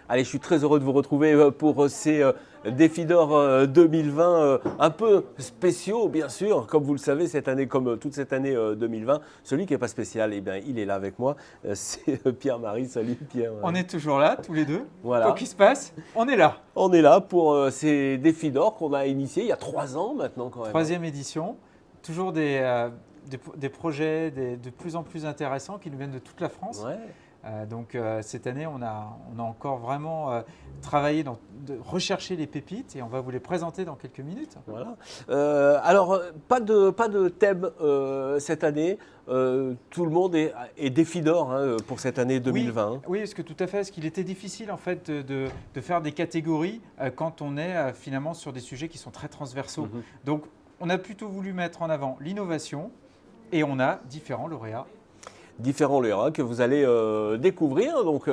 Allez, je suis très heureux de vous retrouver pour ces défis d'or 2020 un peu spéciaux, bien sûr. Comme vous le savez, cette année, comme toute cette année 2020, celui qui n'est pas spécial, eh bien, il est là avec moi. C'est Pierre-Marie. Salut On Pierre-Marie. est toujours là, tous les deux. Quoi Voilà. qu'il se passe, on est là. On est là pour ces défis d'or qu'on a initiés il y a 3 ans maintenant quand même, hein. Troisième édition. Toujours des projets de plus en plus intéressants qui nous viennent de toute la France. Ouais. Cette année, on a encore vraiment travaillé de rechercher les pépites et on va vous les présenter dans quelques minutes. Voilà. Alors, pas de thème cette année. Tout le monde est défi d'or hein, pour cette année 2020. Oui, parce que tout à fait, parce qu'il était difficile en fait de faire des catégories quand on est finalement sur des sujets qui sont très transversaux. Mhm. Donc, on a plutôt voulu mettre en avant l'innovation et on a différents lauréats. Différents lauréats que vous allez découvrir. Donc,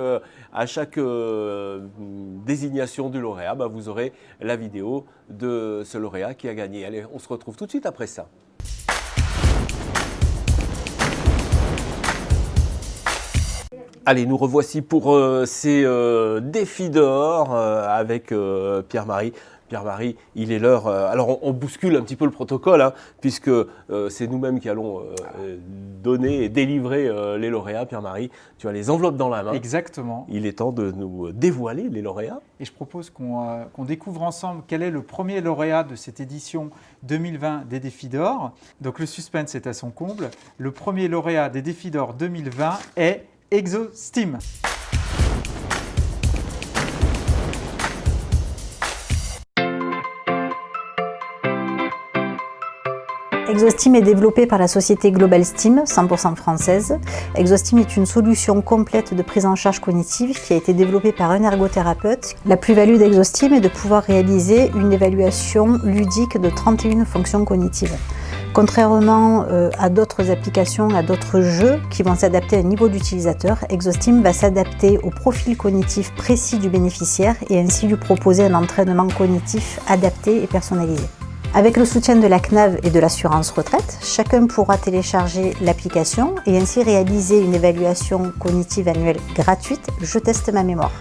à chaque désignation du lauréat, bah, vous aurez la vidéo de ce lauréat qui a gagné. Allez, on se retrouve tout de suite après ça. Allez, nous revoici pour ces défis d'or avec Pierre-Marie. Pierre-Marie, il est l'heure. Alors, on bouscule un petit peu le protocole, hein, puisque c'est nous-mêmes qui allons donner et délivrer les lauréats. Pierre-Marie, tu as les enveloppes dans la main. Exactement. Il est temps de nous dévoiler les lauréats. Et je propose qu'on découvre ensemble quel est le premier lauréat de cette édition 2020 des Défis d'Or. Donc le suspense est à son comble. Le premier lauréat des Défis d'Or 2020 est ExoSteam. ExoSteam est développé par la société Global Steam, 100% française. ExoSteam est une solution complète de prise en charge cognitive qui a été développée par un ergothérapeute. La plus-value d'ExoSteam est de pouvoir réaliser une évaluation ludique de 31 fonctions cognitives. Contrairement à d'autres applications, à d'autres jeux qui vont s'adapter à un niveau d'utilisateur, ExoSteam va s'adapter au profil cognitif précis du bénéficiaire et ainsi lui proposer un entraînement cognitif adapté et personnalisé. Avec le soutien de la CNAV et de l'assurance retraite, chacun pourra télécharger l'application et ainsi réaliser une évaluation cognitive annuelle gratuite « Je teste ma mémoire ».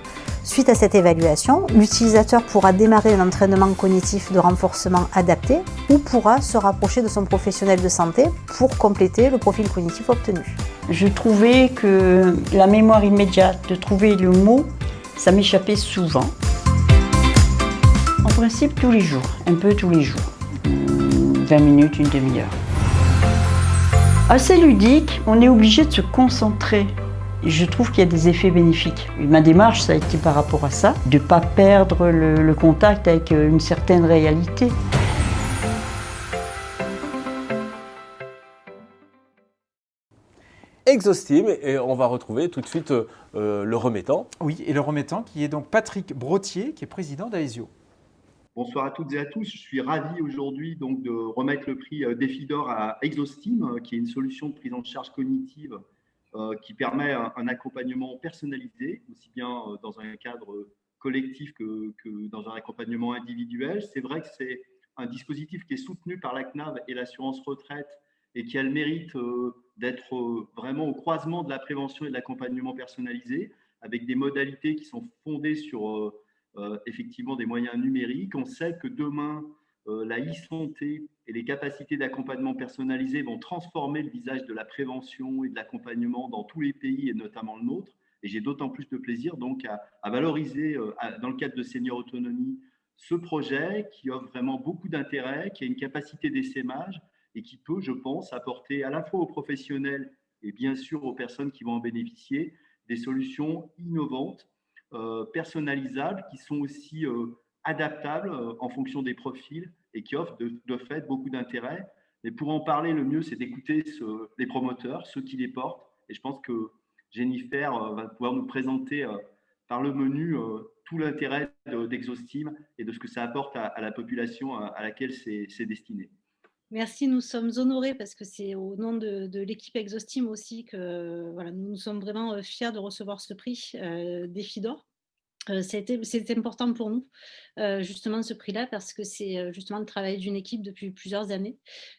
Suite à cette évaluation, l'utilisateur pourra démarrer un entraînement cognitif de renforcement adapté ou pourra se rapprocher de son professionnel de santé pour compléter le profil cognitif obtenu. Je trouvais que la mémoire immédiate, de trouver le mot, ça m'échappait souvent. En principe, tous les jours, un peu tous les jours. 20 minutes, une demi-heure. Assez ludique, on est obligé de se concentrer. Et je trouve qu'il y a des effets bénéfiques. Et ma démarche, ça a été par rapport à ça, de ne pas perdre le contact avec une certaine réalité. ExoSteam, et on va retrouver tout de suite le remettant. Oui, et le remettant qui est donc Patrick Brottier, qui est président d'Aesio. Bonsoir à toutes et à tous. Je suis ravi aujourd'hui donc de remettre le prix Défi d'or à ExoSteam, qui est une solution de prise en charge cognitive qui permet un accompagnement personnalisé, aussi bien dans un cadre collectif que dans un accompagnement individuel. C'est vrai que c'est un dispositif qui est soutenu par la CNAV et l'assurance retraite et qui a le mérite d'être vraiment au croisement de la prévention et de l'accompagnement personnalisé, avec des modalités qui sont fondées sur effectivement des moyens numériques. On sait que demain, la e-santé et les capacités d'accompagnement personnalisé vont transformer le visage de la prévention et de l'accompagnement dans tous les pays et notamment le nôtre. Et j'ai d'autant plus de plaisir donc à valoriser dans le cadre de Senior Autonomie ce projet qui offre vraiment beaucoup d'intérêt, qui a une capacité d'essaimage et qui peut, je pense, apporter à la fois aux professionnels et bien sûr aux personnes qui vont en bénéficier des solutions innovantes, personnalisables, qui sont aussi adaptables en fonction des profils et qui offrent de fait beaucoup d'intérêt. Mais pour en parler, le mieux, c'est d'écouter les promoteurs, ceux qui les portent. Et je pense que Jennifer va pouvoir nous présenter par le menu tout l'intérêt d'ExoSteam et de ce que ça apporte à la population à laquelle c'est destiné. Merci, nous sommes honorés parce que c'est au nom de l'équipe ExoSteam aussi que voilà, nous sommes vraiment fiers de recevoir ce prix Défi d'or. C'est important pour nous, justement ce prix-là parce que c'est, justement le travail d'une équipe depuis plusieurs années.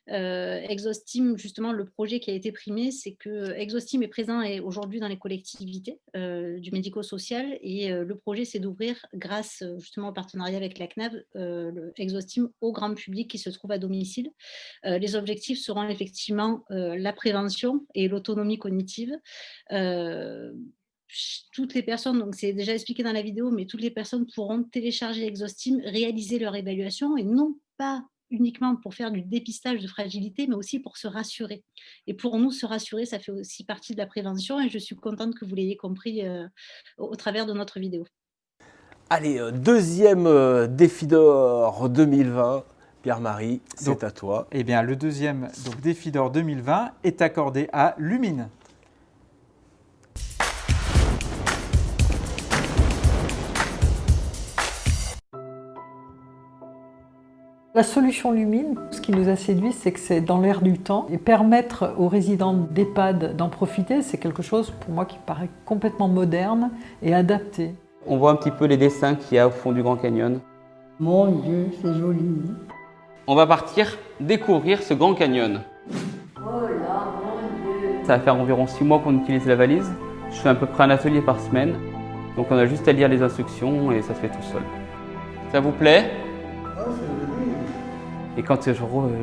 Exostim, justement le projet qui a été primé, c'est que Exostim est présent aujourd'hui dans les collectivités, du médico-social et le projet c'est d'ouvrir grâce, justement au partenariat avec la CNAV, le Exostim au grand public qui se trouve à domicile. Les objectifs seront effectivement, la prévention et l'autonomie cognitive. Heu Toutes les personnes, donc c'est déjà expliqué dans la vidéo, mais toutes les personnes pourront télécharger Exostim, réaliser leur évaluation et non pas uniquement pour faire du dépistage de fragilité, mais aussi pour se rassurer. Et pour nous, se rassurer, ça fait aussi partie de la prévention et je suis contente que vous l'ayez compris au travers de notre vidéo. Allez, deuxième défi d'or 2020. Pierre-Marie, c'est Donc, à toi. Eh bien, le deuxième défi d'or 2020 est accordé à Lumine. La solution Lumine, ce qui nous a séduit, c'est que c'est dans l'air du temps. Et permettre aux résidents d'EHPAD d'en profiter, c'est quelque chose pour moi qui paraît complètement moderne et adapté. On voit un petit peu les dessins qu'il y a au fond du Grand Canyon. Mon Dieu, c'est joli. On va partir découvrir ce Grand Canyon. Ça va faire environ 6 mois qu'on utilise la valise. Je fais à peu près un atelier par semaine. Donc on a juste à lire les instructions et ça se fait tout seul. Ça vous plaît ? Et quand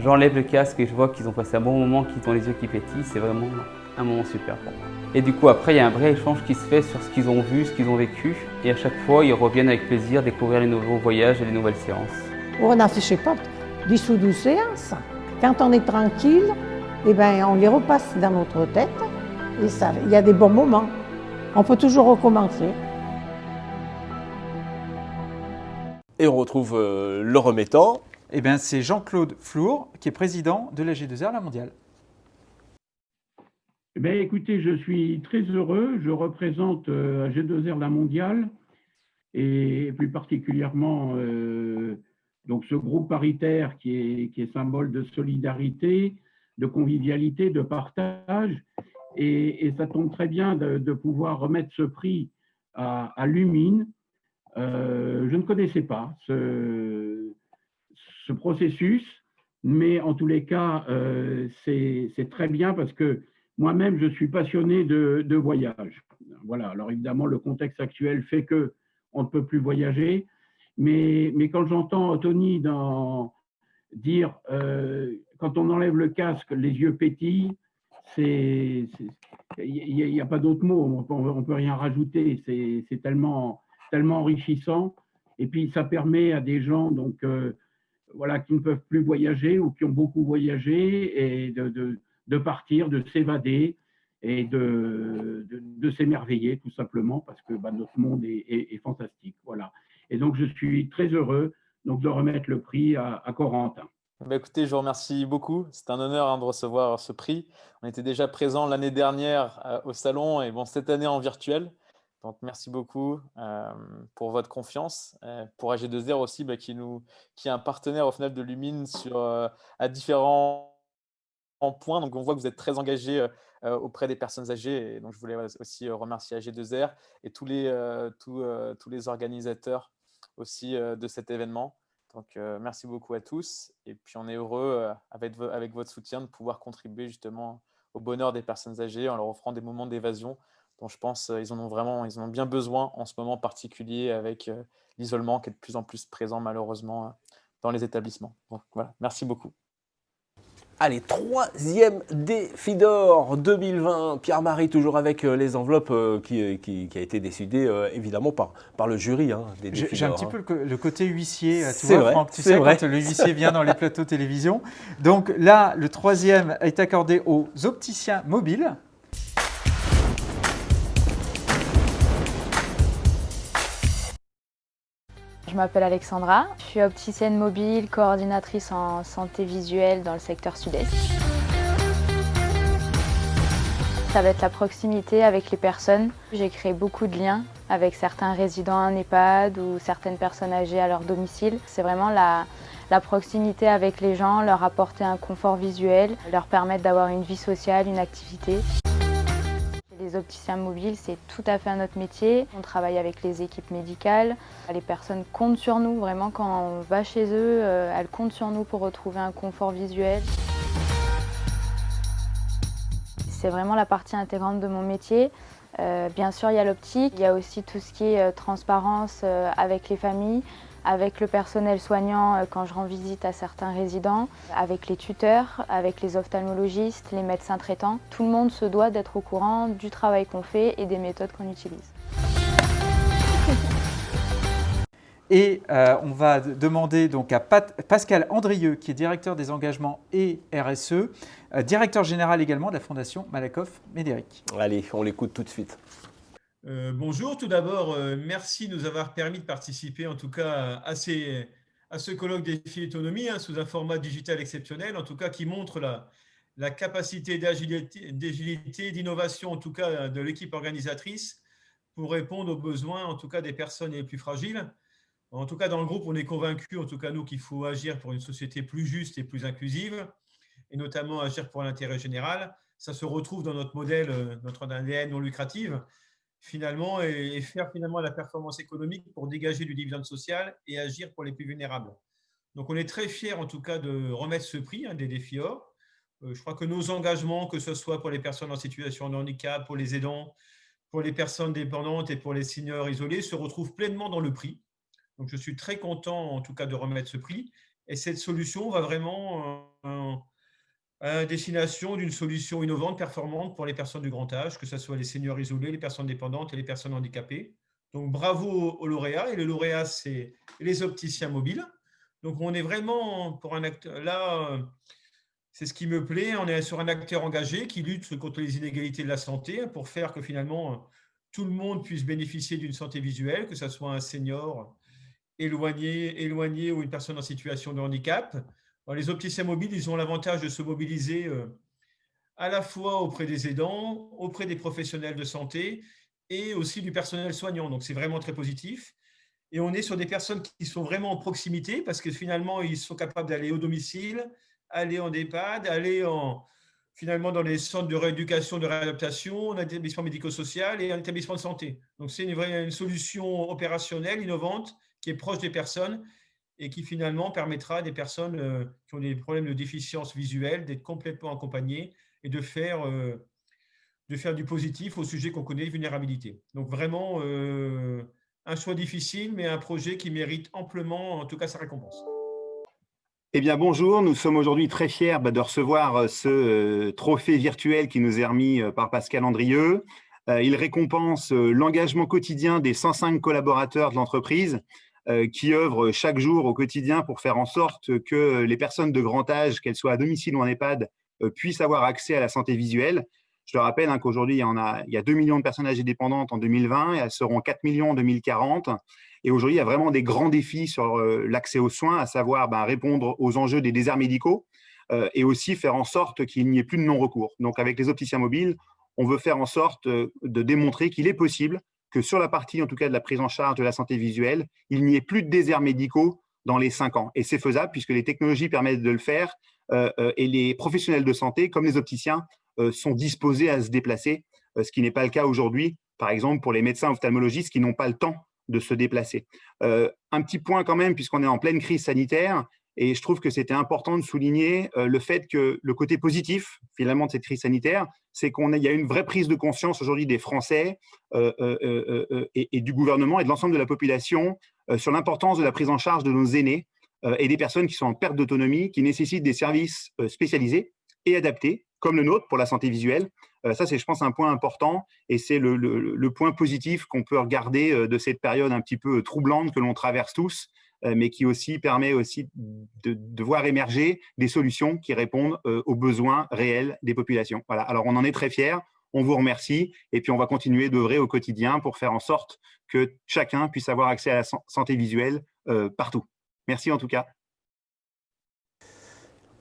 j'enlève le casque et je vois qu'ils ont passé un bon moment, qu'ils ont les yeux qui pétillent, c'est vraiment un moment super pour moi. Et du coup après il y a un vrai échange qui se fait sur ce qu'ils ont vu, ce qu'ils ont vécu. Et à chaque fois ils reviennent avec plaisir découvrir les nouveaux voyages et les nouvelles séances. On n'affiche pas 10 ou 12 séances. Quand on est tranquille, eh ben, on les repasse dans notre tête et ça, il y a des bons moments. On peut toujours recommencer. Et on retrouve le remettant. Eh bien, c'est Jean-Claude Flour, qui est président de la G2R La Mondiale. Eh bien, écoutez, je suis très heureux. Je représente G2R La Mondiale et plus particulièrement donc ce groupe paritaire qui est symbole de solidarité, de convivialité, de partage. Et ça tombe très bien de pouvoir remettre ce prix à Lumine. Je ne connaissais pas ce processus, mais en tous les cas, c'est très bien parce que moi-même, je suis passionné de voyage. Voilà. Alors évidemment, le contexte actuel fait qu'on ne peut plus voyager, mais quand j'entends Tony dire quand on enlève le casque, les yeux pétillent, il n'y a pas d'autre mot, on ne peut rien rajouter, c'est tellement enrichissant. Et puis, ça permet à des gens donc, voilà, qui ne peuvent plus voyager ou qui ont beaucoup voyagé et de partir, de s'évader et de s'émerveiller tout simplement parce que notre monde est fantastique. Voilà. Et donc, je suis très heureux donc, de remettre le prix à Corentin. Écoutez, je vous remercie beaucoup. C'est un honneur de recevoir ce prix. On était déjà présent l'année dernière au salon et cette année en virtuel. Donc, merci beaucoup pour votre confiance. Pour AG2R aussi, qui est un partenaire au final de Lumine à différents points. Donc, on voit que vous êtes très engagé auprès des personnes âgées. Et donc, je voulais aussi remercier AG2R et tous les organisateurs aussi de cet événement. Donc, merci beaucoup à tous. Et puis, on est heureux, avec votre soutien, de pouvoir contribuer justement au bonheur des personnes âgées en leur offrant des moments d'évasion dont je pense ils en ont bien besoin en ce moment particulier avec l'isolement qui est de plus en plus présent malheureusement dans les établissements. Donc voilà, merci beaucoup. Allez, troisième défi d'or 2020. Pierre-Marie, toujours avec les enveloppes qui a été décidé évidemment par le jury des défis d'or. J'ai un petit peu le côté huissier, tu vois, vrai, Franck, tu sais, vrai. quand le huissier vient dans les plateaux télévision. Donc là, le troisième est accordé aux opticiens mobiles. Je m'appelle Alexandra, je suis opticienne mobile, coordinatrice en santé visuelle dans le secteur sud-est. Ça va être la proximité avec les personnes. J'ai créé beaucoup de liens avec certains résidents en EHPAD ou certaines personnes âgées à leur domicile. C'est vraiment la proximité avec les gens, leur apporter un confort visuel, leur permettre d'avoir une vie sociale, une activité. Les opticiens mobiles, c'est tout à fait notre métier. On travaille avec les équipes médicales. Les personnes comptent sur nous, vraiment quand on va chez eux, elles comptent sur nous pour retrouver un confort visuel. C'est vraiment la partie intégrante de mon métier. Bien sûr, il y a l'optique, il y a aussi tout ce qui est transparence avec les familles, avec le personnel soignant quand je rends visite à certains résidents, avec les tuteurs, avec les ophtalmologistes, les médecins traitants. Tout le monde se doit d'être au courant du travail qu'on fait et des méthodes qu'on utilise. Et on va demander donc à Pascal Andrieux, qui est directeur des engagements et RSE, directeur général également de la Fondation Malakoff Médéric. Allez, on l'écoute tout de suite. Bonjour, tout d'abord, merci de nous avoir permis de participer en tout cas à ce colloque Défi Autonomie sous un format digital exceptionnel, en tout cas qui montre la capacité d'agilité, d'innovation en tout cas de l'équipe organisatrice pour répondre aux besoins en tout cas des personnes les plus fragiles. En tout cas, dans le groupe, on est convaincus, en tout cas nous, qu'il faut agir pour une société plus juste et plus inclusive, et notamment agir pour l'intérêt général. Ça se retrouve dans notre modèle, notre ADN non lucratif, finalement, et faire finalement la performance économique pour dégager du dividende social et agir pour les plus vulnérables. Donc, on est très fiers, en tout cas, de remettre ce prix des défis or. Je crois que nos engagements, que ce soit pour les personnes en situation de handicap, pour les aidants, pour les personnes dépendantes et pour les seniors isolés, se retrouvent pleinement dans le prix. Donc, je suis très content, en tout cas, de remettre ce prix. Et cette solution va vraiment à destination d'une solution innovante, performante pour les personnes du grand âge, que ce soit les seniors isolés, les personnes dépendantes et les personnes handicapées. Donc, bravo aux lauréats. Et les lauréats, c'est les opticiens mobiles. Donc, on est vraiment pour un acteur. Là, c'est ce qui me plaît. On est sur un acteur engagé qui lutte contre les inégalités de la santé pour faire que finalement, tout le monde puisse bénéficier d'une santé visuelle, que ce soit un senior éloigné ou une personne en situation de handicap. Alors, les opticiens mobiles, ils ont l'avantage de se mobiliser à la fois auprès des aidants, auprès des professionnels de santé et aussi du personnel soignant. Donc, c'est vraiment très positif. Et on est sur des personnes qui sont vraiment en proximité parce que finalement, ils sont capables d'aller au domicile, aller en EHPAD, aller finalement dans les centres de rééducation, de réadaptation, en établissement médico-social et en établissement de santé. Donc, c'est une solution opérationnelle, innovante, qui est proche des personnes et qui finalement permettra à des personnes qui ont des problèmes de déficience visuelle d'être complètement accompagnées et de faire du positif au sujet qu'on connaît, vulnérabilité. Donc vraiment, un choix difficile, mais un projet qui mérite amplement, en tout cas, sa récompense. Eh bien, bonjour. Nous sommes aujourd'hui très fiers de recevoir ce trophée virtuel qui nous est remis par Pascal Andrieux. Il récompense l'engagement quotidien des 105 collaborateurs de l'entreprise qui œuvrent chaque jour au quotidien pour faire en sorte que les personnes de grand âge, qu'elles soient à domicile ou en EHPAD, puissent avoir accès à la santé visuelle. Je te rappelle qu'aujourd'hui, il y a 2 millions de personnes âgées dépendantes en 2020 et elles seront 4 millions en 2040. Et aujourd'hui, il y a vraiment des grands défis sur l'accès aux soins, à savoir répondre aux enjeux des déserts médicaux et aussi faire en sorte qu'il n'y ait plus de non-recours. Donc, avec les opticiens mobiles, on veut faire en sorte de démontrer qu'il est possible que sur la partie, en tout cas, de la prise en charge de la santé visuelle, il n'y ait plus de déserts médicaux dans les 5 ans. Et c'est faisable puisque les technologies permettent de le faire et les professionnels de santé, comme les opticiens, sont disposés à se déplacer, ce qui n'est pas le cas aujourd'hui, par exemple, pour les médecins ophtalmologistes qui n'ont pas le temps de se déplacer. Un petit point quand même, puisqu'on est en pleine crise sanitaire, et je trouve que c'était important de souligner le fait que le côté positif, finalement, de cette crise sanitaire, c'est qu'il y a une vraie prise de conscience aujourd'hui des Français et du gouvernement et de l'ensemble de la population sur l'importance de la prise en charge de nos aînés et des personnes qui sont en perte d'autonomie, qui nécessitent des services spécialisés et adaptés, comme le nôtre pour la santé visuelle. Ça, c'est, je pense, un point important et c'est le point positif qu'on peut regarder de cette période un petit peu troublante que l'on traverse tous, mais qui aussi permet aussi de voir émerger des solutions qui répondent aux besoins réels des populations. Voilà. Alors, on en est très fiers, on vous remercie et puis on va continuer d'œuvrer au quotidien pour faire en sorte que chacun puisse avoir accès à la santé visuelle partout. Merci en tout cas.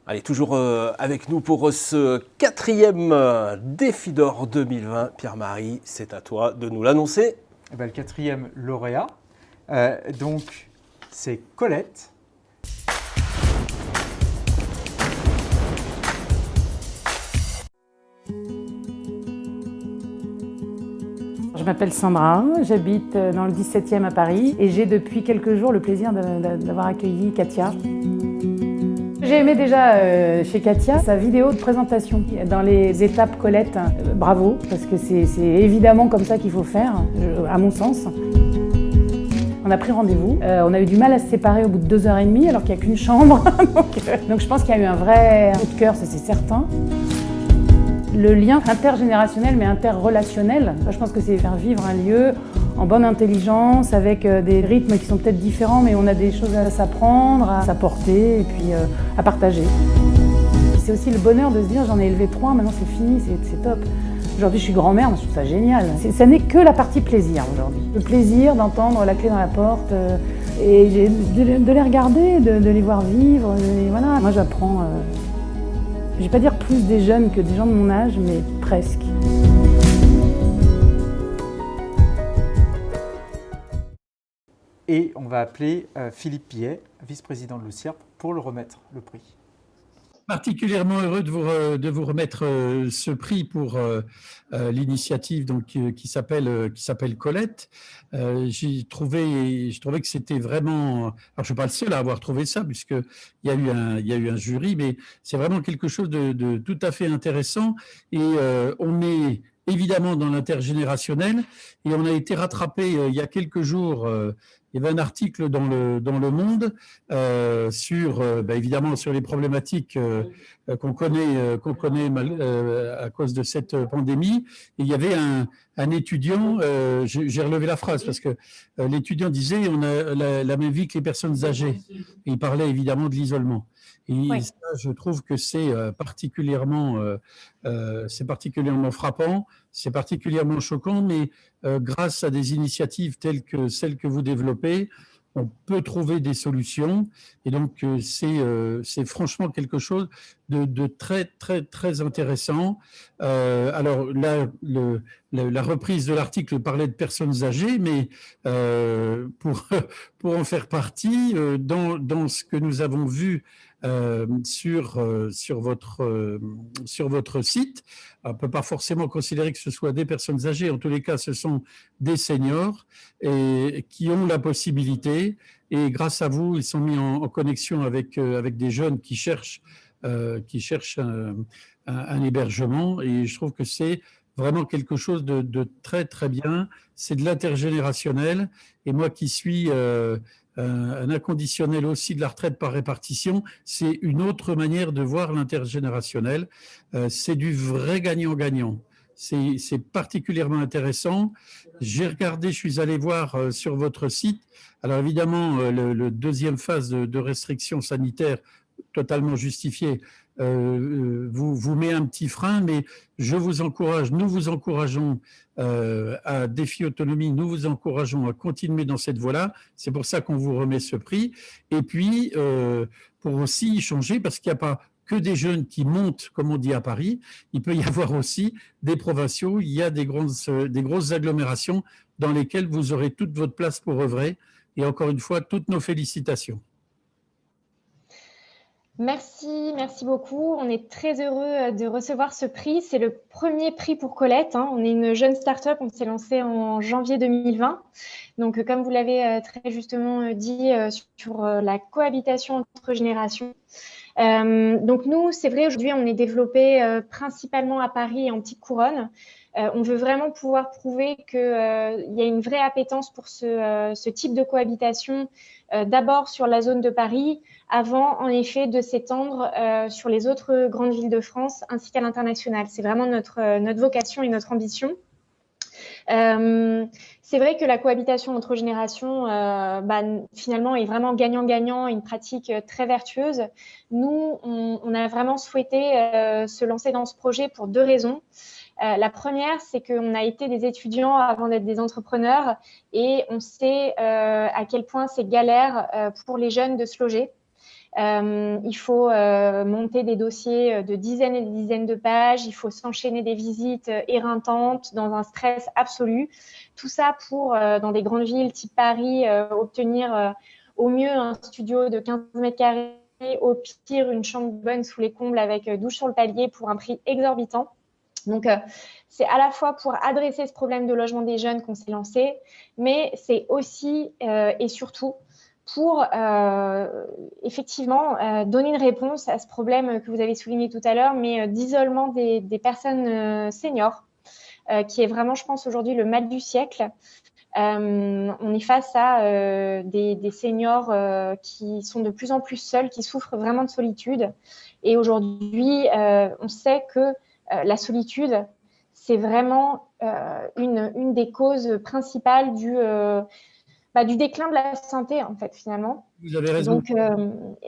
Allez, toujours avec nous pour ce 4e Défi d'Or 2020. Pierre-Marie, c'est à toi de nous l'annoncer. Eh bien, le 4e lauréat, donc c'est Colette. Je m'appelle Sandra, j'habite dans le 17e à Paris et j'ai depuis quelques jours le plaisir d'avoir accueilli Katia. J'ai aimé déjà chez Katia sa vidéo de présentation dans les étapes Colette. Bravo, parce que c'est évidemment comme ça qu'il faut faire, à mon sens. On a pris rendez-vous, on a eu du mal à se séparer au bout de 2h30 alors qu'il n'y a qu'une chambre. donc je pense qu'il y a eu un vrai coup de cœur, ça c'est certain. Le lien intergénérationnel mais interrelationnel, je pense que c'est faire vivre un lieu en bonne intelligence, avec des rythmes qui sont peut-être différents, mais on a des choses à s'apprendre, à s'apporter et puis à partager. C'est aussi le bonheur de se dire j'en ai élevé 3, maintenant c'est fini, c'est top. Aujourd'hui je suis grand-mère, je trouve ça génial. Ça n'est que la partie plaisir aujourd'hui. Le plaisir d'entendre la clé dans la porte et de les regarder, de les voir vivre. Et voilà. Moi j'apprends, je ne vais pas dire plus des jeunes que des gens de mon âge, mais presque. Et on va appeler Philippe Pillet, vice-président de l'OCIRP, pour le remettre le prix. Particulièrement heureux de vous remettre ce prix pour l'initiative qui s'appelle Colette. Je trouvais que c'était vraiment. Alors je ne suis pas le seul à avoir trouvé ça puisque il y a eu un jury, mais c'est vraiment quelque chose de tout à fait intéressant et on est évidemment dans l'intergénérationnel et on a été rattrapé il y a quelques jours. Il y avait un article dans le Monde évidemment sur les problématiques qu'on connaît à cause de cette pandémie. Et il y avait un étudiant, j'ai relevé la phrase parce que l'étudiant disait on a la même vie que les personnes âgées. Et il parlait évidemment de l'isolement. Et oui. Ça, je trouve que c'est particulièrement frappant, c'est particulièrement choquant, mais grâce à des initiatives telles que celles que vous développez, on peut trouver des solutions. Et donc, c'est franchement quelque chose de très, très, très intéressant. Alors, là, la reprise de l'article parlait de personnes âgées, mais pour en faire partie, dans ce que nous avons vu sur votre site, on ne peut pas forcément considérer que ce soit des personnes âgées. En tous les cas, ce sont des seniors et qui ont la possibilité. Et grâce à vous, ils sont mis en connexion avec des jeunes qui cherchent un hébergement. Et je trouve que c'est vraiment quelque chose de très, très bien. C'est de l'intergénérationnel. Et moi qui suis un inconditionnel aussi de la retraite par répartition, c'est une autre manière de voir l'intergénérationnel. C'est du vrai gagnant-gagnant. C'est particulièrement intéressant. J'ai regardé, je suis allé voir sur votre site. Alors évidemment, le deuxième phase de restriction sanitaire totalement justifiée vous met un petit frein, mais je vous encourage, nous vous encourageons à Défi Autonomie, nous vous encourageons à continuer dans cette voie-là. C'est pour ça qu'on vous remet ce prix. Et puis, pour aussi y changer, parce qu'il n'y a pas que des jeunes qui montent, comme on dit à Paris, il peut y avoir aussi des provinciaux, il y a des grosses agglomérations dans lesquelles vous aurez toute votre place pour œuvrer. Et encore une fois, toutes nos félicitations. Merci beaucoup. On est très heureux de recevoir ce prix. C'est le premier prix pour Colette. On est une jeune start-up, on s'est lancé en janvier 2020. Donc, comme vous l'avez très justement dit sur la cohabitation entre générations. Donc, nous, c'est vrai, aujourd'hui, on est développé principalement à Paris et en petite couronne. On veut vraiment pouvoir prouver qu'il y a une vraie appétence pour ce type de cohabitation, d'abord sur la zone de Paris, avant en effet de s'étendre sur les autres grandes villes de France ainsi qu'à l'international. C'est vraiment notre vocation et notre ambition. C'est vrai que la cohabitation entre générations, finalement, est vraiment gagnant-gagnant, une pratique très vertueuse. Nous, on a vraiment souhaité se lancer dans ce projet pour deux raisons. La première, c'est qu'on a été des étudiants avant d'être des entrepreneurs et on sait à quel point c'est galère pour les jeunes de se loger. Il faut monter des dossiers de dizaines et des dizaines de pages, il faut s'enchaîner des visites éreintantes dans un stress absolu. Tout ça pour, dans des grandes villes type Paris, obtenir au mieux un studio de 15 mètres carrés, au pire une chambre bonne sous les combles avec douche sur le palier pour un prix exorbitant. Donc, c'est à la fois pour adresser ce problème de logement des jeunes qu'on s'est lancé, mais c'est aussi et surtout pour effectivement donner une réponse à ce problème que vous avez souligné tout à l'heure, mais d'isolement des personnes seniors, qui est vraiment, je pense, aujourd'hui le mal du siècle. On est face à des seniors qui sont de plus en plus seuls, qui souffrent vraiment de solitude. Et aujourd'hui, on sait que la solitude, c'est vraiment une des causes principales du déclin de la santé, en fait, finalement. Vous avez raison.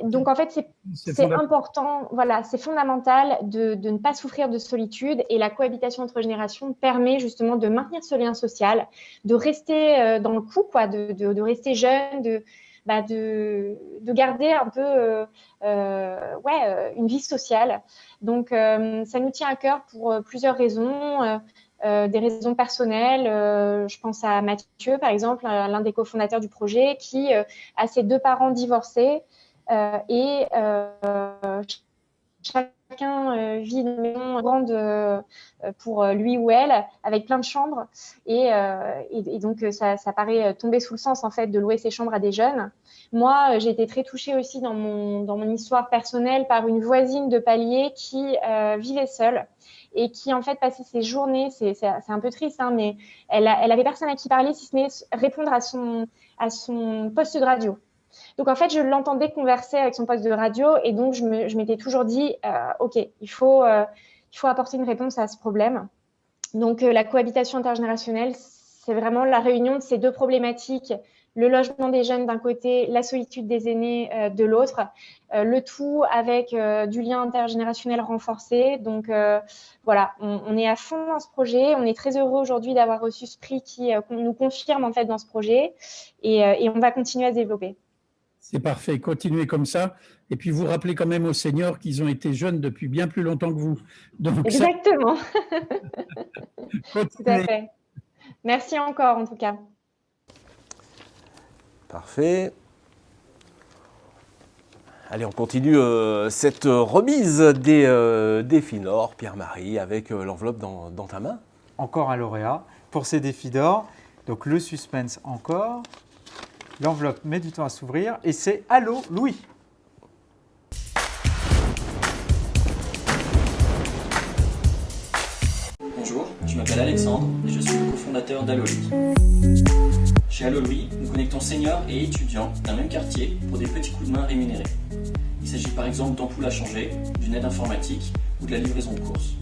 Donc en fait, c'est important, voilà, c'est fondamental de ne pas souffrir de solitude, et la cohabitation entre générations permet justement de maintenir ce lien social, de rester dans le coup, quoi, de rester jeune, de garder un peu une vie sociale. Donc, ça nous tient à cœur pour plusieurs raisons. Des raisons personnelles. Je pense à Mathieu, par exemple, l'un des cofondateurs du projet, qui a ses 2 parents divorcés et chacun vit une maison grande pour lui ou elle, avec plein de chambres. Et donc, ça paraît tomber sous le sens, en fait, de louer ses chambres à des jeunes. Moi, j'ai été très touchée aussi dans mon histoire personnelle par une voisine de palier qui vivait seule et qui, en fait, passait ses journées, c'est un peu triste, hein, mais elle avait personne à qui parler, si ce n'est répondre à son poste de radio. Donc, en fait, je l'entendais converser avec son poste de radio, et donc, je m'étais toujours dit, OK, il faut apporter une réponse à ce problème. Donc, la cohabitation intergénérationnelle, c'est vraiment la réunion de ces 2 problématiques, le logement des jeunes d'un côté, la solitude des aînés de l'autre, le tout avec du lien intergénérationnel renforcé. Donc voilà, on est à fond dans ce projet. On est très heureux aujourd'hui d'avoir reçu ce prix qui nous confirme en fait dans ce projet, et on va continuer à se développer. C'est parfait, continuez comme ça. Et puis vous rappelez quand même aux seniors qu'ils ont été jeunes depuis bien plus longtemps que vous. Donc, exactement. Tout à fait. Merci encore en tout cas. Parfait. Allez, on continue cette remise des défis d'or, Pierre-Marie, avec l'enveloppe dans ta main. Encore un lauréat pour ces défis d'or. Donc le suspense encore. L'enveloppe met du temps à s'ouvrir et c'est Allo Louis. Bonjour, je m'appelle Alexandre et je suis le cofondateur d'Allo Louis. Chez Allo Louis, nous connectons seniors et étudiants d'un même quartier pour des petits coups de main rémunérés. Il s'agit par exemple d'ampoules à changer, d'une aide informatique ou de la livraison de courses.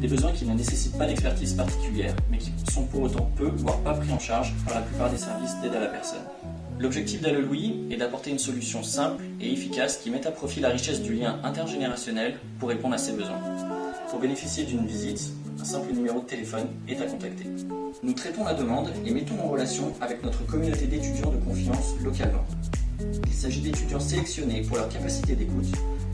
Des besoins qui ne nécessitent pas d'expertise particulière, mais qui sont pour autant peu, voire pas pris en charge par la plupart des services d'aide à la personne. L'objectif d'Allo Louis est d'apporter une solution simple et efficace qui mette à profit la richesse du lien intergénérationnel pour répondre à ces besoins. Pour bénéficier d'une visite, un simple numéro de téléphone est à contacter. Nous traitons la demande et mettons en relation avec notre communauté d'étudiants de confiance localement. Il s'agit d'étudiants sélectionnés pour leur capacité d'écoute,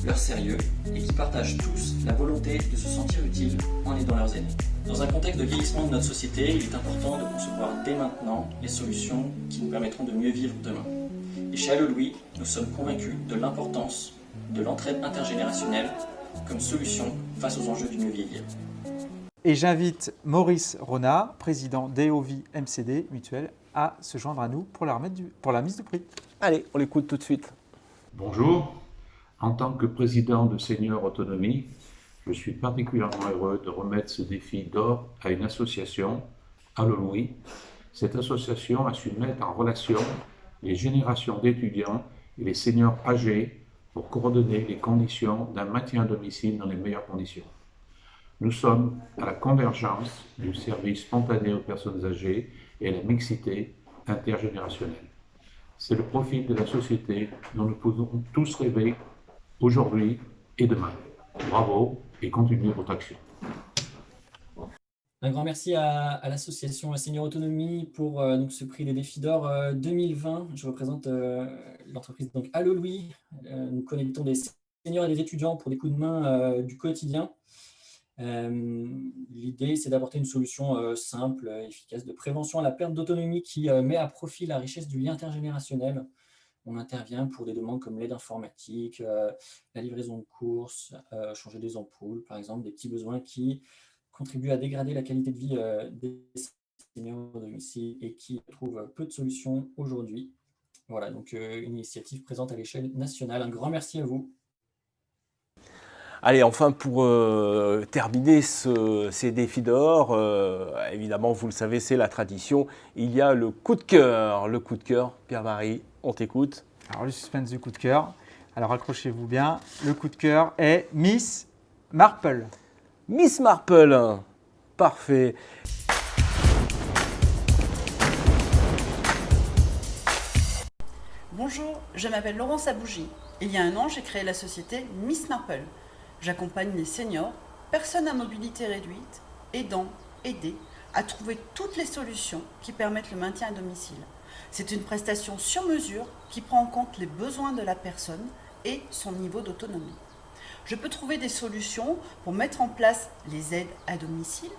leur sérieux et qui partagent tous la volonté de se sentir utiles en aidant leurs aînés. Dans un contexte de vieillissement de notre société, il est important de concevoir dès maintenant les solutions qui nous permettront de mieux vivre demain. Et chez Allo Louis, nous sommes convaincus de l'importance de l'entraide intergénérationnelle comme solution face aux enjeux du mieux vieillir. Et j'invite Maurice Ronat, président d'EOVI MCD Mutuelle, à se joindre à nous pour la mise du prix. Allez, on l'écoute tout de suite. Bonjour, en tant que président de Senior Autonomie, je suis particulièrement heureux de remettre ce défi d'or à une association, Allo Louis. Cette association a su mettre en relation les générations d'étudiants et les seniors âgés pour coordonner les conditions d'un maintien à domicile dans les meilleures conditions. Nous sommes à la convergence du service spontané aux personnes âgées et à la mixité intergénérationnelle. C'est le profil de la société dont nous pouvons tous rêver aujourd'hui et demain. Bravo et continuez votre action. Un grand merci à l'association Senior Autonomie pour donc, ce prix des défis d'or 2020. Je représente l'entreprise donc Allo Louis. Nous connectons des seniors et des étudiants pour des coups de main du quotidien. L'idée, c'est d'apporter une solution simple, efficace de prévention à la perte d'autonomie qui met à profit la richesse du lien intergénérationnel. On intervient pour des demandes comme l'aide informatique, la livraison de courses, changer des ampoules, par exemple, des petits besoins qui contribue à dégrader la qualité de vie des seniors au domicile et qui trouvent peu de solutions aujourd'hui. Voilà, donc une initiative présente à l'échelle nationale. Un grand merci à vous. Allez, enfin, pour terminer ces défis d'or, évidemment, vous le savez, c'est la tradition. Il y a le coup de cœur. Le coup de cœur, Pierre-Marie, on t'écoute. Alors, le suspense du coup de cœur. Alors, accrochez-vous bien. Le coup de cœur est Miss Marple. Miss Marple, parfait. Bonjour, je m'appelle Laurence Abougie. Il y a un an, j'ai créé la société Miss Marple. J'accompagne les seniors, personnes à mobilité réduite, aidants, aidés, à trouver toutes les solutions qui permettent le maintien à domicile. C'est une prestation sur mesure qui prend en compte les besoins de la personne et son niveau d'autonomie. Je peux trouver des solutions pour mettre en place les aides à domicile,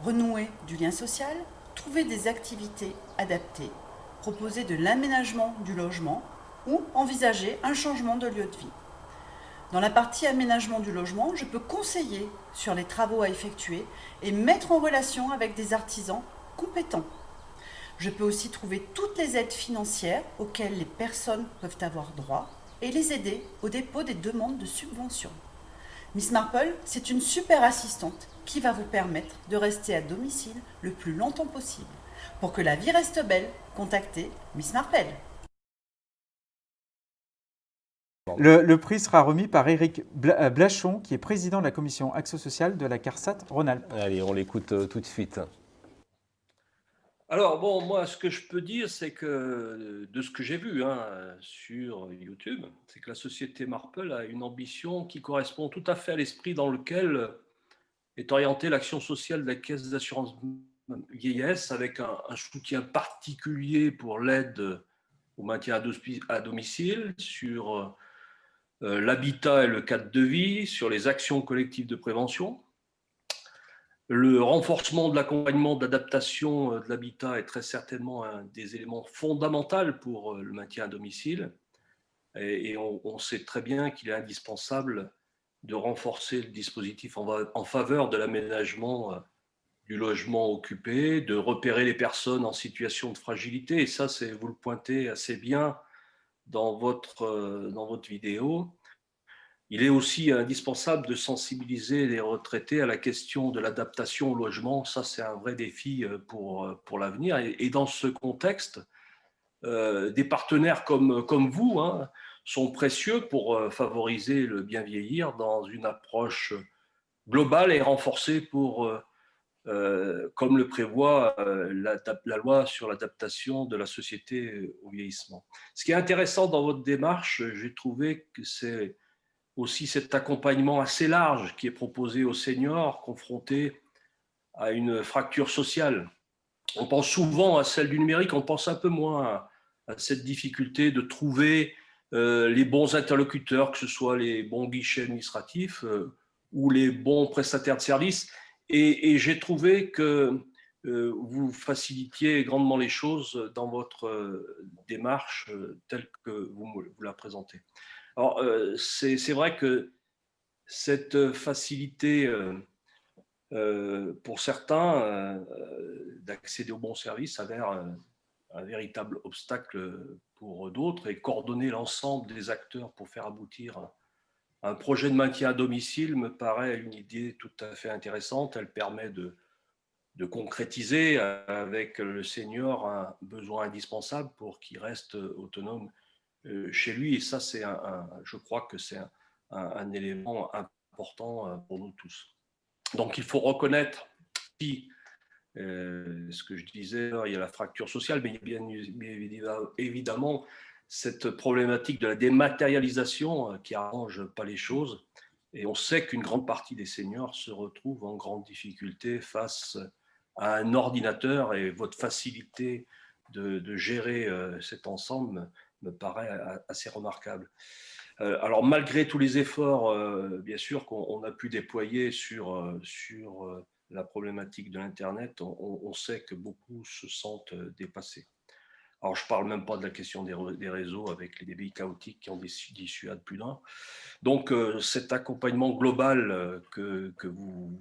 renouer du lien social, trouver des activités adaptées, proposer de l'aménagement du logement ou envisager un changement de lieu de vie. Dans la partie aménagement du logement, je peux conseiller sur les travaux à effectuer et mettre en relation avec des artisans compétents. Je peux aussi trouver toutes les aides financières auxquelles les personnes peuvent avoir droit et les aider au dépôt des demandes de subventions. Miss Marple, c'est une super assistante qui va vous permettre de rester à domicile le plus longtemps possible. Pour que la vie reste belle, contactez Miss Marple. Le prix sera remis par Éric Blachon, qui est président de la commission Action sociale de la CARSAT Rhône-Alpes. Allez, on l'écoute tout de suite. Alors, bon, moi, ce que je peux dire, c'est que de ce que j'ai vu sur YouTube, c'est que la société Marple a une ambition qui correspond tout à fait à l'esprit dans lequel est orientée l'action sociale de la Caisse d'assurance vieillesse, avec un soutien particulier pour l'aide au maintien à domicile, sur l'habitat et le cadre de vie, sur les actions collectives de prévention. Le renforcement de l'accompagnement d'adaptation de l'habitat est très certainement un des éléments fondamentaux pour le maintien à domicile. Et on sait très bien qu'il est indispensable de renforcer le dispositif en faveur de l'aménagement du logement occupé, de repérer les personnes en situation de fragilité. Et ça, vous le pointez assez bien dans votre vidéo. Il est aussi indispensable de sensibiliser les retraités à la question de l'adaptation au logement. Ça, c'est un vrai défi pour l'avenir. Et dans ce contexte, des partenaires comme vous sont précieux pour favoriser le bien vieillir dans une approche globale et renforcée comme le prévoit la loi sur l'adaptation de la société au vieillissement. Ce qui est intéressant dans votre démarche, j'ai trouvé que c'est aussi cet accompagnement assez large qui est proposé aux seniors confrontés à une fracture sociale. On pense souvent à celle du numérique, on pense un peu moins à cette difficulté de trouver les bons interlocuteurs, que ce soit les bons guichets administratifs ou les bons prestataires de services. Et j'ai trouvé que vous facilitiez grandement les choses dans votre démarche telle que vous la présentez. Alors, c'est vrai que cette facilité pour certains d'accéder aux bons services s'avère un véritable obstacle pour d'autres, et coordonner l'ensemble des acteurs pour faire aboutir un projet de maintien à domicile me paraît une idée tout à fait intéressante. Elle permet de concrétiser avec le senior un besoin indispensable pour qu'il reste autonome chez lui. Et ça, je crois que c'est un élément important pour nous tous. Donc, il faut reconnaître ce que je disais, il y a la fracture sociale, mais il y a bien évidemment cette problématique de la dématérialisation qui n'arrange pas les choses. Et on sait qu'une grande partie des seniors se retrouvent en grande difficulté face à un ordinateur, et votre facilité de gérer cet ensemble me paraît assez remarquable. Alors, malgré tous les efforts, bien sûr, qu'on a pu déployer sur la problématique de l'Internet, on sait que beaucoup se sentent dépassés. Alors, je ne parle même pas de la question des réseaux avec les débits chaotiques qui ont dissuadé plus d'un. Donc, cet accompagnement global que vous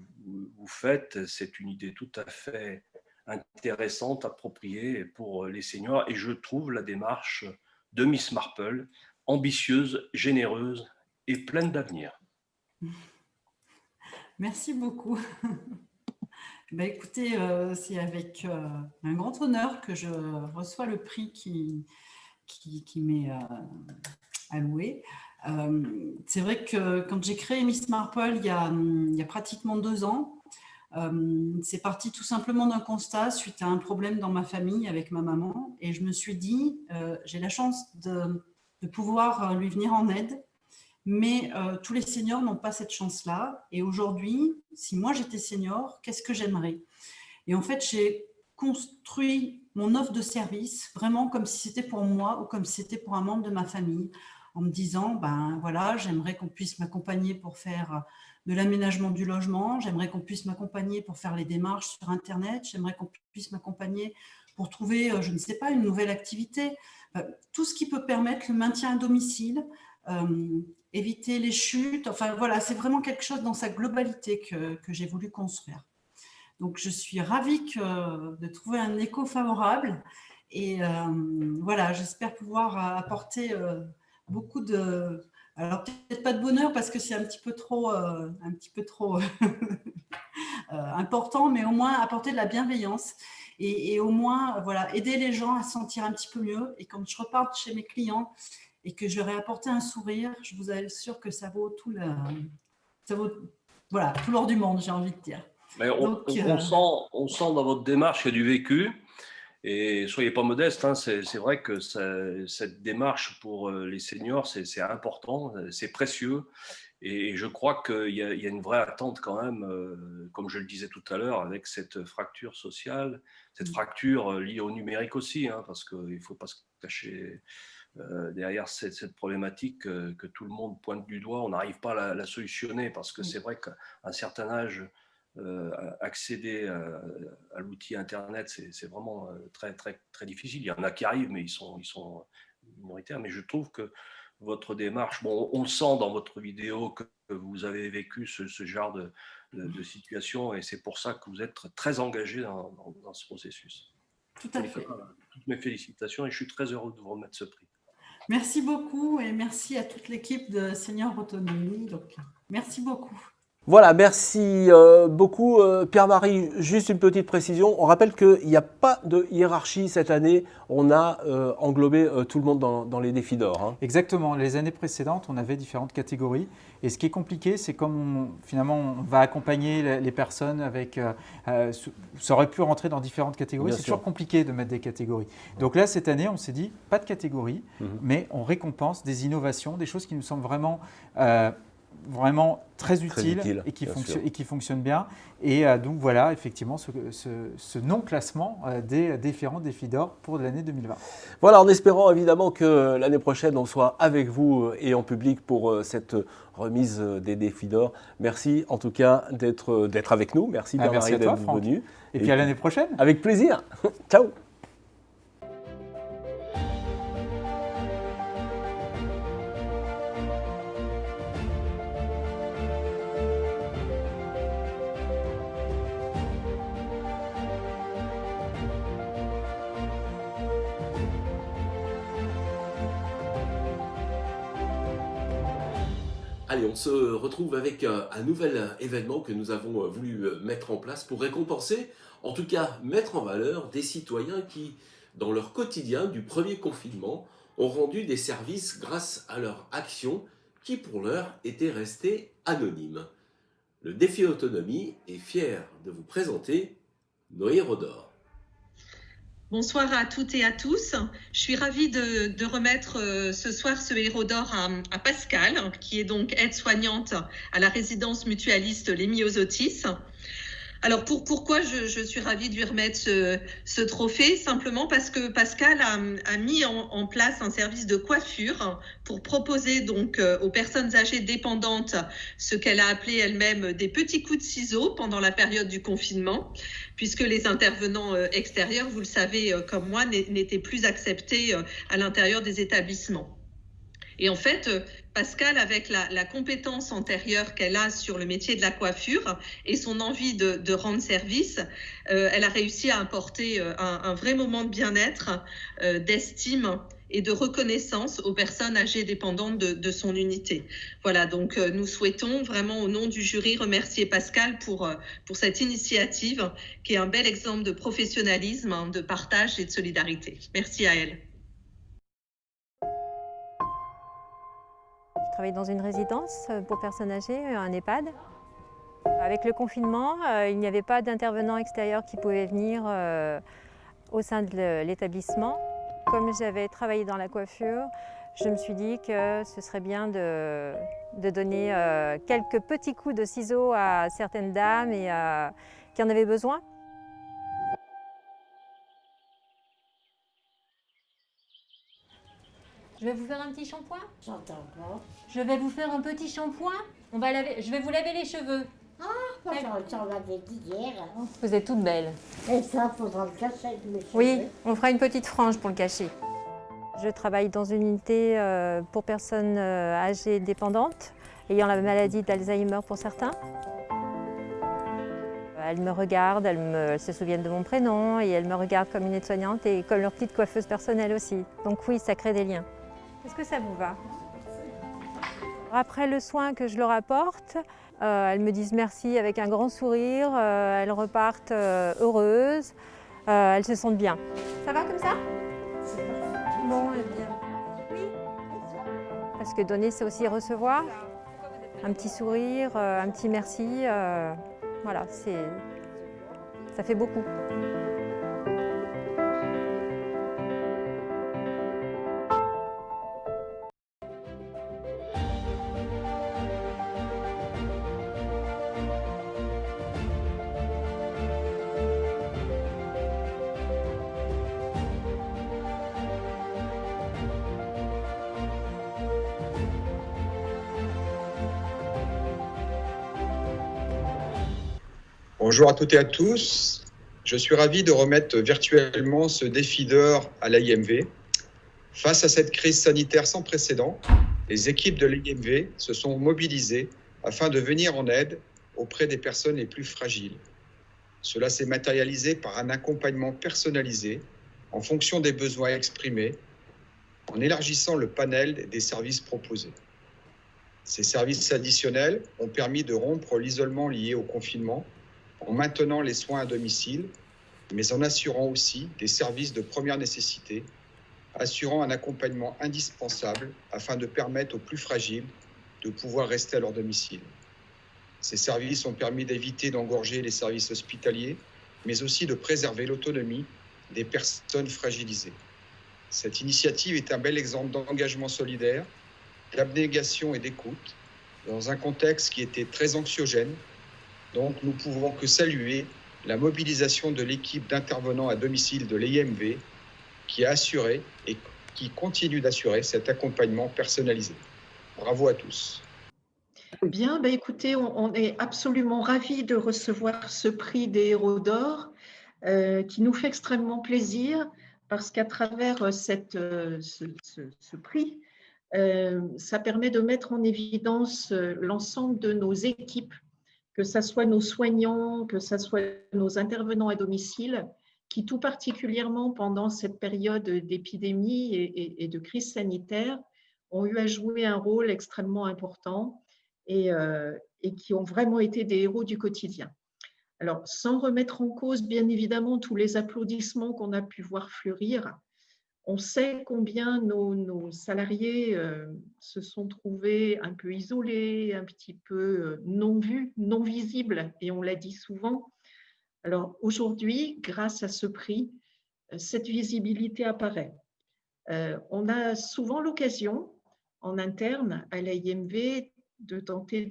faites, c'est une idée tout à fait intéressante, appropriée pour les seniors. Et je trouve la démarche de Miss Marple ambitieuse, généreuse et pleine d'avenir. Merci beaucoup. Écoutez, c'est avec un grand honneur que je reçois le prix qui m'est alloué. C'est vrai que quand j'ai créé Miss Marple il y a pratiquement 2 ans, c'est parti tout simplement d'un constat suite à un problème dans ma famille avec ma maman. Et je me suis dit, j'ai la chance de pouvoir lui venir en aide. Mais tous les seniors n'ont pas cette chance-là. Et aujourd'hui, si moi j'étais senior, qu'est-ce que j'aimerais? Et en fait, j'ai construit mon offre de service vraiment comme si c'était pour moi ou comme si c'était pour un membre de ma famille, en me disant, ben voilà, j'aimerais qu'on puisse m'accompagner pour faire de l'aménagement du logement, j'aimerais qu'on puisse m'accompagner pour faire les démarches sur Internet, j'aimerais qu'on puisse m'accompagner pour trouver, je ne sais pas, une nouvelle activité. Tout ce qui peut permettre le maintien à domicile, éviter les chutes, enfin voilà, c'est vraiment quelque chose dans sa globalité que j'ai voulu construire. Donc je suis ravie de trouver un écho favorable et voilà, j'espère pouvoir apporter beaucoup de, alors peut-être pas de bonheur parce que c'est un petit peu trop important, mais au moins apporter de la bienveillance et au moins voilà, aider les gens à se sentir un petit peu mieux. Et quand je repars chez mes clients et que je leur ai apporté un sourire, je vous assure que ça vaut tout l'or du monde, j'ai envie de dire. Mais on sent dans votre démarche qu'il y a du vécu. Et soyez pas modeste, hein, c'est vrai que cette démarche pour les seniors, c'est important, c'est précieux. Et je crois qu'il y a une vraie attente quand même, comme je le disais tout à l'heure, avec cette fracture sociale, cette fracture liée au numérique aussi, hein, parce qu'il ne faut pas se cacher derrière cette problématique que tout le monde pointe du doigt. On n'arrive pas à la solutionner parce que c'est vrai qu'à un certain âge, accéder à l'outil Internet, c'est vraiment très, très, très difficile. Il y en a qui arrivent, mais ils sont minoritaires. Mais je trouve que votre démarche, bon, on le sent dans votre vidéo que vous avez vécu ce genre de situation et c'est pour ça que vous êtes très engagé dans ce processus. Tout à fait. Toutes mes félicitations et je suis très heureux de vous remettre ce prix. Merci beaucoup et merci à toute l'équipe de Seniors Autonomie. Donc, merci beaucoup. Voilà, merci beaucoup Pierre-Marie. Juste une petite précision, on rappelle qu'il n'y a pas de hiérarchie cette année, on a englobé tout le monde dans les défis d'or. Hein. Exactement, les années précédentes on avait différentes catégories et ce qui est compliqué c'est comme finalement on va accompagner les personnes avec, ça aurait pu rentrer dans différentes catégories, c'est toujours compliqué de mettre des catégories. Donc là cette année on s'est dit pas de catégorie, mais on récompense des innovations, des choses qui nous semblent vraiment très utile et qui fonctionne bien. Et donc voilà, effectivement, ce non-classement des différents défis d'or pour l'année 2020. Voilà, en espérant évidemment que l'année prochaine, on soit avec vous et en public pour cette remise des défis d'or. Merci en tout cas d'être avec nous. Merci Pierre-Marie d'être venu. Et puis à l'année prochaine. Avec plaisir. Ciao. Allez, on se retrouve avec un nouvel événement que nous avons voulu mettre en place pour récompenser, en tout cas mettre en valeur des citoyens qui, dans leur quotidien du premier confinement, ont rendu des services grâce à leur action qui, pour l'heure, étaient restés anonymes. Le défi autonomie est fier de vous présenter nos héros d'or. Bonsoir à toutes et à tous. Je suis ravie de remettre ce soir ce héros d'or à Pascal, qui est donc aide-soignante à la résidence mutualiste Les Myosotis. Alors pourquoi je suis ravie de lui remettre ce trophée? Simplement parce que Pascal a mis en place un service de coiffure pour proposer donc aux personnes âgées dépendantes ce qu'elle a appelé elle-même des petits coups de ciseaux pendant la période du confinement, puisque les intervenants extérieurs, vous le savez comme moi, n'étaient plus acceptés à l'intérieur des établissements. Et en fait, Pascal, avec la compétence antérieure qu'elle a sur le métier de la coiffure et son envie de rendre service, elle a réussi à apporter un vrai moment de bien-être, d'estime et de reconnaissance aux personnes âgées dépendantes de son unité. Voilà, donc nous souhaitons vraiment au nom du jury remercier Pascal pour cette initiative qui est un bel exemple de professionnalisme, de partage et de solidarité. Merci à elle. Je travaille dans une résidence pour personnes âgées, un EHPAD. Avec le confinement, il n'y avait pas d'intervenants extérieurs qui pouvaient venir au sein de l'établissement. Comme j'avais travaillé dans la coiffure, je me suis dit que ce serait bien de donner quelques petits coups de ciseaux à certaines dames et qui en avaient besoin. Je vais vous faire un petit shampoing. J'entends pas. Je vais vous faire un petit shampoing. Je vais vous laver les cheveux. Ah, moi j'en l'avais dit hier. Hein. Vous êtes toute belle. Et ça, il faudra le cacher avec mes cheveux. Oui, on fera une petite frange pour le cacher. Je travaille dans une unité pour personnes âgées dépendantes, ayant la maladie d'Alzheimer pour certains. Elles me regardent, elles se souviennent de mon prénom et elles me regardent comme une aide-soignante et comme leur petite coiffeuse personnelle aussi. Donc oui, ça crée des liens. Est-ce que ça vous va? Après le soin que je leur apporte, elles me disent merci avec un grand sourire, elles repartent heureuses, elles se sentent bien. Ça va comme ça? Bon, bien. Oui. Parce que donner, c'est aussi recevoir. Un petit sourire, un petit merci, voilà, ça fait beaucoup. Bonjour à toutes et à tous. Je suis ravi de remettre virtuellement ce défi d'or à l'AIMV. Face à cette crise sanitaire sans précédent, les équipes de l'AIMV se sont mobilisées afin de venir en aide auprès des personnes les plus fragiles. Cela s'est matérialisé par un accompagnement personnalisé en fonction des besoins exprimés, en élargissant le panel des services proposés. Ces services additionnels ont permis de rompre l'isolement lié au confinement en maintenant les soins à domicile, mais en assurant aussi des services de première nécessité, assurant un accompagnement indispensable afin de permettre aux plus fragiles de pouvoir rester à leur domicile. Ces services ont permis d'éviter d'engorger les services hospitaliers, mais aussi de préserver l'autonomie des personnes fragilisées. Cette initiative est un bel exemple d'engagement solidaire, d'abnégation et d'écoute, dans un contexte qui était très anxiogène. Donc, nous ne pouvons que saluer la mobilisation de l'équipe d'intervenants à domicile de l'AIMV qui a assuré et qui continue d'assurer cet accompagnement personnalisé. Bravo à tous. Bien, écoutez, on est absolument ravis de recevoir ce prix des Héros d'Or qui nous fait extrêmement plaisir parce qu'à travers ce prix, ça permet de mettre en évidence l'ensemble de nos équipes, que ce soit nos soignants, que ce soit nos intervenants à domicile, qui tout particulièrement pendant cette période d'épidémie et de crise sanitaire ont eu à jouer un rôle extrêmement important et qui ont vraiment été des héros du quotidien. Alors, sans remettre en cause, bien évidemment, tous les applaudissements qu'on a pu voir fleurir, on sait combien nos salariés se sont trouvés un peu isolés, un petit peu non vus, non visibles, et on l'a dit souvent. Alors aujourd'hui, grâce à ce prix, cette visibilité apparaît. On a souvent l'occasion, en interne, à l'AIMV, de tenter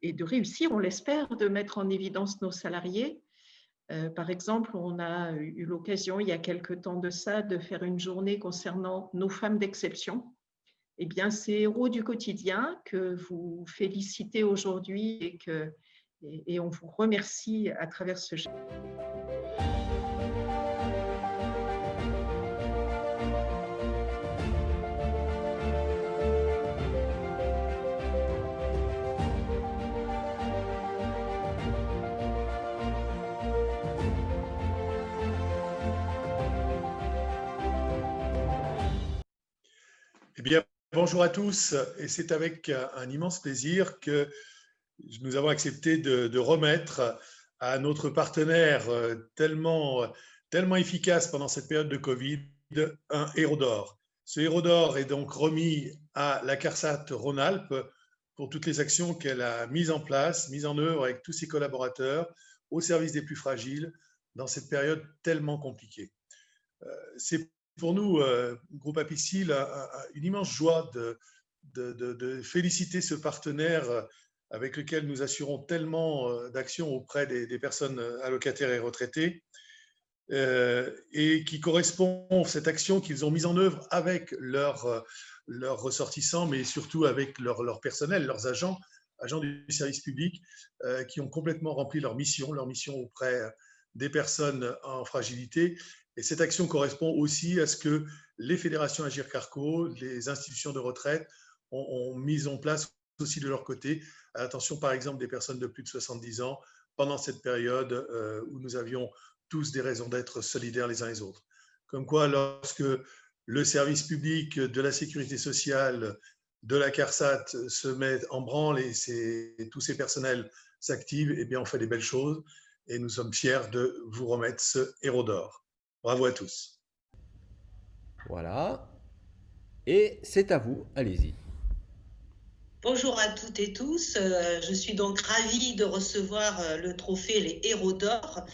et de réussir, on l'espère, de mettre en évidence nos salariés. Par exemple, on a eu l'occasion, il y a quelque temps de ça, de faire une journée concernant nos femmes d'exception. Eh bien, ces héros du quotidien que vous félicitez aujourd'hui et on vous remercie à travers ce geste. Eh bien, bonjour à tous, et c'est avec un immense plaisir que nous avons accepté de remettre à notre partenaire tellement efficace pendant cette période de Covid un héros d'or. Ce héros d'or est donc remis à la CARSAT Rhône-Alpes pour toutes les actions qu'elle a mises en place, mises en œuvre avec tous ses collaborateurs au service des plus fragiles dans cette période tellement compliquée. C'est pour nous, Groupe Apicil, une immense joie de féliciter ce partenaire avec lequel nous assurons tellement d'actions auprès des personnes allocataires et retraitées et qui correspond, cette action qu'ils ont mise en œuvre avec leurs ressortissants, mais surtout avec leur personnel, leurs agents du service public qui ont complètement rempli leur mission auprès des personnes en fragilité. Et cette action correspond aussi à ce que les fédérations Agir Carco, les institutions de retraite ont mis en place aussi de leur côté, à l'attention par exemple des personnes de plus de 70 ans pendant cette période où nous avions tous des raisons d'être solidaires les uns les autres. Comme quoi, lorsque le service public de la sécurité sociale, de la CARSAT se met en branle et tous ces personnels s'activent, eh bien on fait des belles choses et nous sommes fiers de vous remettre ce héros d'or. Bravo à tous. Voilà. Et c'est à vous, allez-y. Bonjour à toutes et tous. Je suis donc ravie de recevoir le trophée Les Héros d'Or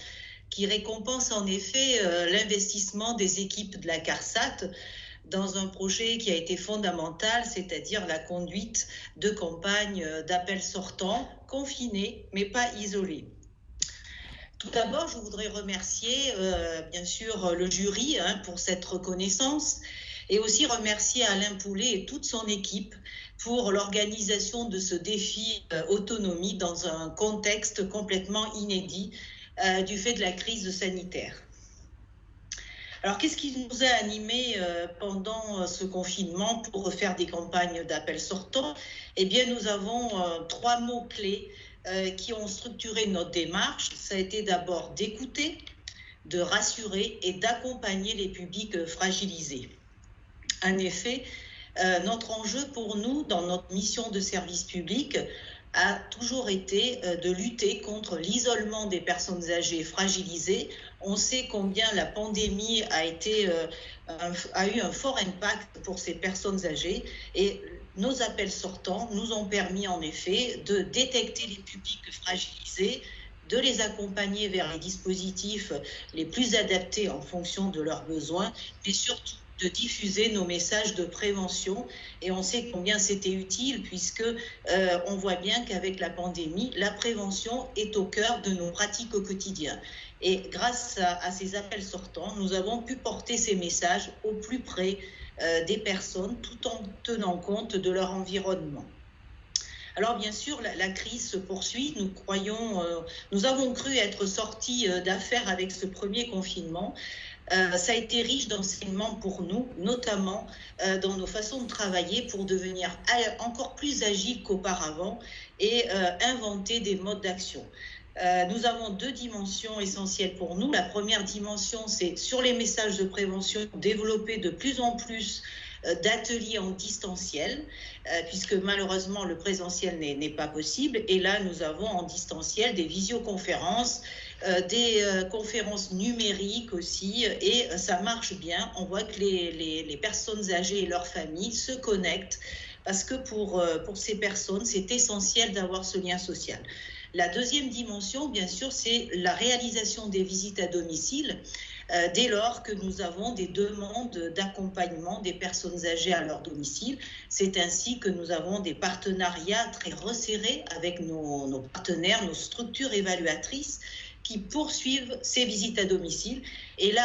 qui récompense en effet l'investissement des équipes de la CARSAT dans un projet qui a été fondamental, c'est-à-dire la conduite de campagnes d'appels sortants, confinés mais pas isolés. Tout d'abord, je voudrais remercier bien sûr le jury pour cette reconnaissance et aussi remercier Alain Poulet et toute son équipe pour l'organisation de ce défi autonomie dans un contexte complètement inédit du fait de la crise sanitaire. Alors, qu'est-ce qui nous a animés pendant ce confinement pour faire des campagnes d'appels sortants? Eh bien, nous avons 3 mots-clés qui ont structuré notre démarche. Ça a été d'abord d'écouter, de rassurer et d'accompagner les publics fragilisés. En effet, notre enjeu pour nous, dans notre mission de service public, a toujours été de lutter contre l'isolement des personnes âgées fragilisées. On sait combien la pandémie a eu un fort impact pour ces personnes âgées et nos appels sortants nous ont permis en effet de détecter les publics fragilisés, de les accompagner vers les dispositifs les plus adaptés en fonction de leurs besoins, mais surtout de diffuser nos messages de prévention. Et on sait combien c'était utile puisque on voit bien qu'avec la pandémie, la prévention est au cœur de nos pratiques au quotidien. Et grâce à ces appels sortants, nous avons pu porter ces messages au plus près des personnes tout en tenant compte de leur environnement. Alors bien sûr, la crise se poursuit. Nous avons cru être sortis d'affaires avec ce premier confinement. Ça a été riche d'enseignements pour nous, notamment dans nos façons de travailler pour devenir encore plus agiles qu'auparavant et inventer des modes d'action. Nous avons 2 dimensions essentielles pour nous. La première dimension, c'est sur les messages de prévention, développer de plus en plus d'ateliers en distanciel, puisque malheureusement le présentiel n'est pas possible. Et là, nous avons en distanciel des visioconférences, des conférences numériques aussi, et ça marche bien. On voit que les personnes âgées et leurs familles se connectent, parce que pour ces personnes, c'est essentiel d'avoir ce lien social. La deuxième dimension, bien sûr, c'est la réalisation des visites à domicile. dès lors que nous avons des demandes d'accompagnement des personnes âgées à leur domicile. C'est ainsi que nous avons des partenariats très resserrés avec nos partenaires, nos structures évaluatrices qui poursuivent ces visites à domicile. Et là